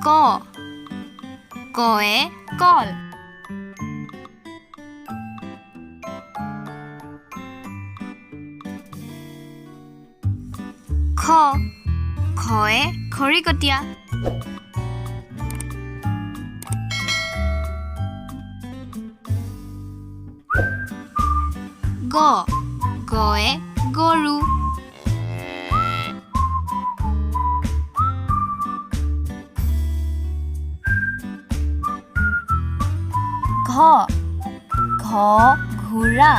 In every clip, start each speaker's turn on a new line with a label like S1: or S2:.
S1: ক কয়ে কল খ খয়ে খৰিকটীয়া গ গয়ে গৰু ঘ ঘ ঘোঁৰা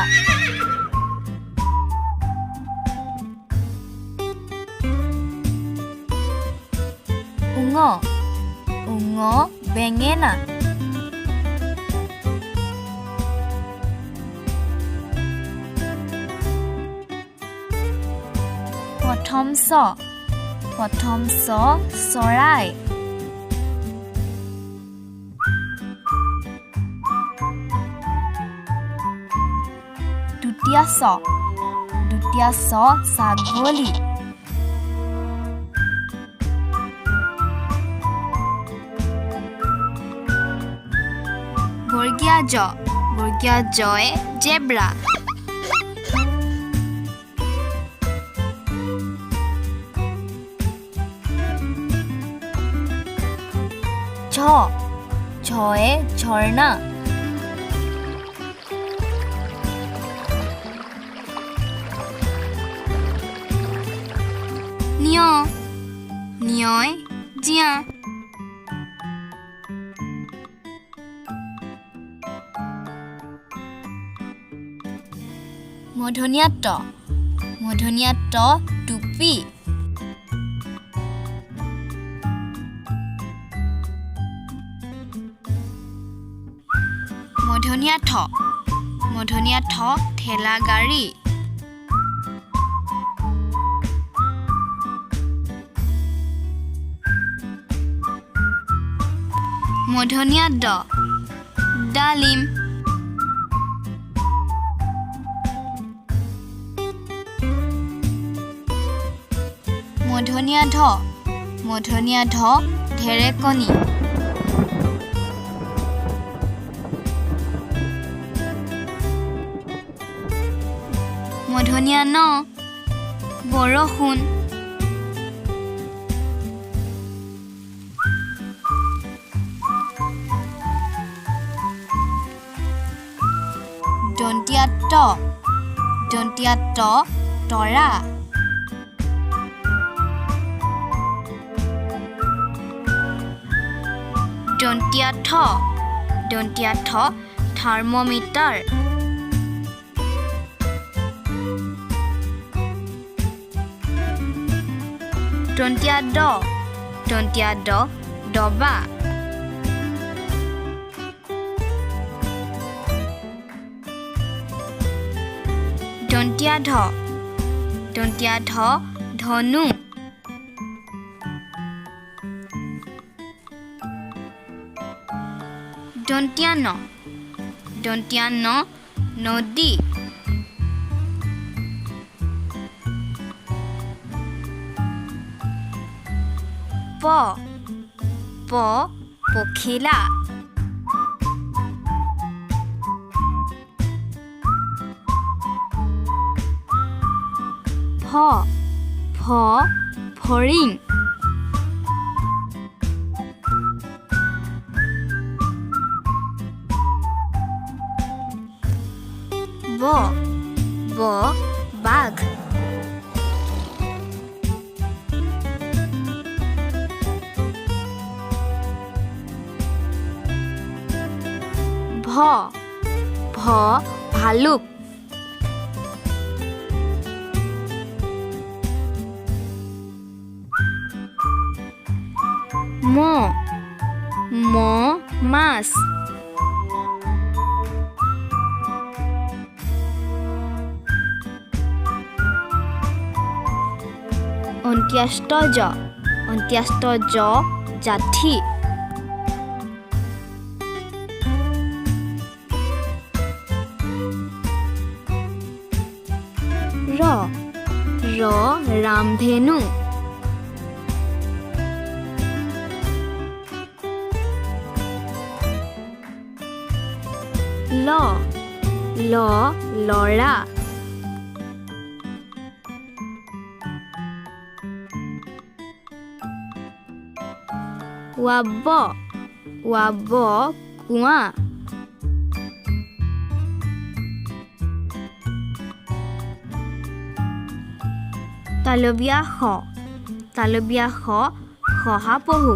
S1: উঙ উঙ বেঙেনা প্ৰথম চ চৰাই দ্বিতীয় চ ছাগলী বৰ্গীয়া জয়ে জেব্ৰা ঝয়ে ঝৰ্ণা নিয়য় জিয়া মূৰ্ধন্য ট টুপি মূৰ্ধন্য ঠ ঠেলা গাড়ী মূৰ্ধন্য ড ডালিম মূৰ্ধন্য ধ ঢেৰেকণি মূৰ্ধন্য ন বৰষুণ দন্ত্য ট তৰা দন্ত্য থ থাৰ্মোমিটাৰ দন্ত্য ড ডবা দন্ত্য ধ ধনু দন্ত্য ন নদী প পখিলা ফ ফৰিং ব বাঘ ভ ভালুক ম মাছ অন্ত্যস্ত জ জাঠি ৰ ৰামধেনু ল ল লৰা ৱাব ৱাব কুঁৱা তালবীয়া খ শহাপহু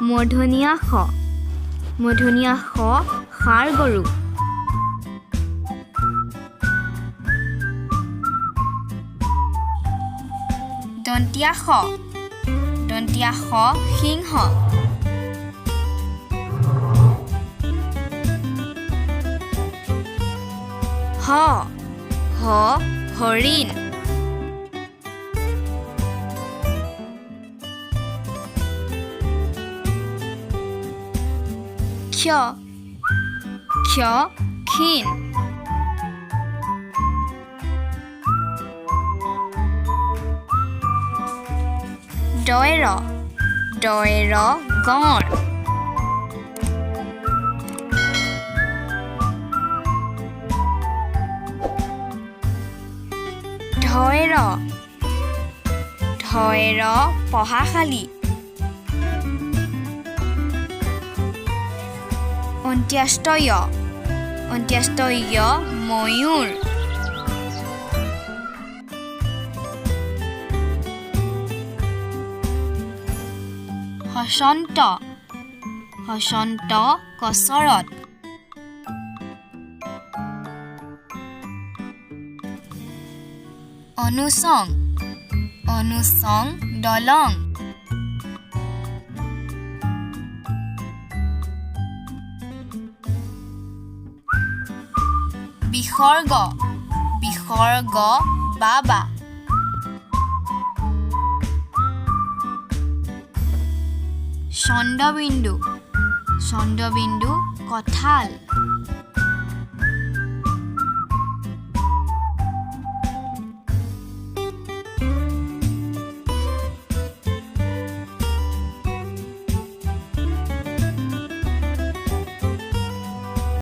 S1: মূৰ্ধনীয়া ষ ষাঁড় গৰু দন্তীয়া খ সিংহ হ হৰিণ ক্ষ ক্ষীণ দৈৰ গঁড় ধৈৰ পঢ়াশালী অন্ত্যস্ত ময়ূৰ হসন্ত কচৰত অনুচং দলং বিসৰ্গ বাবা চন্দ্ৰবিন্দু কঁঠাল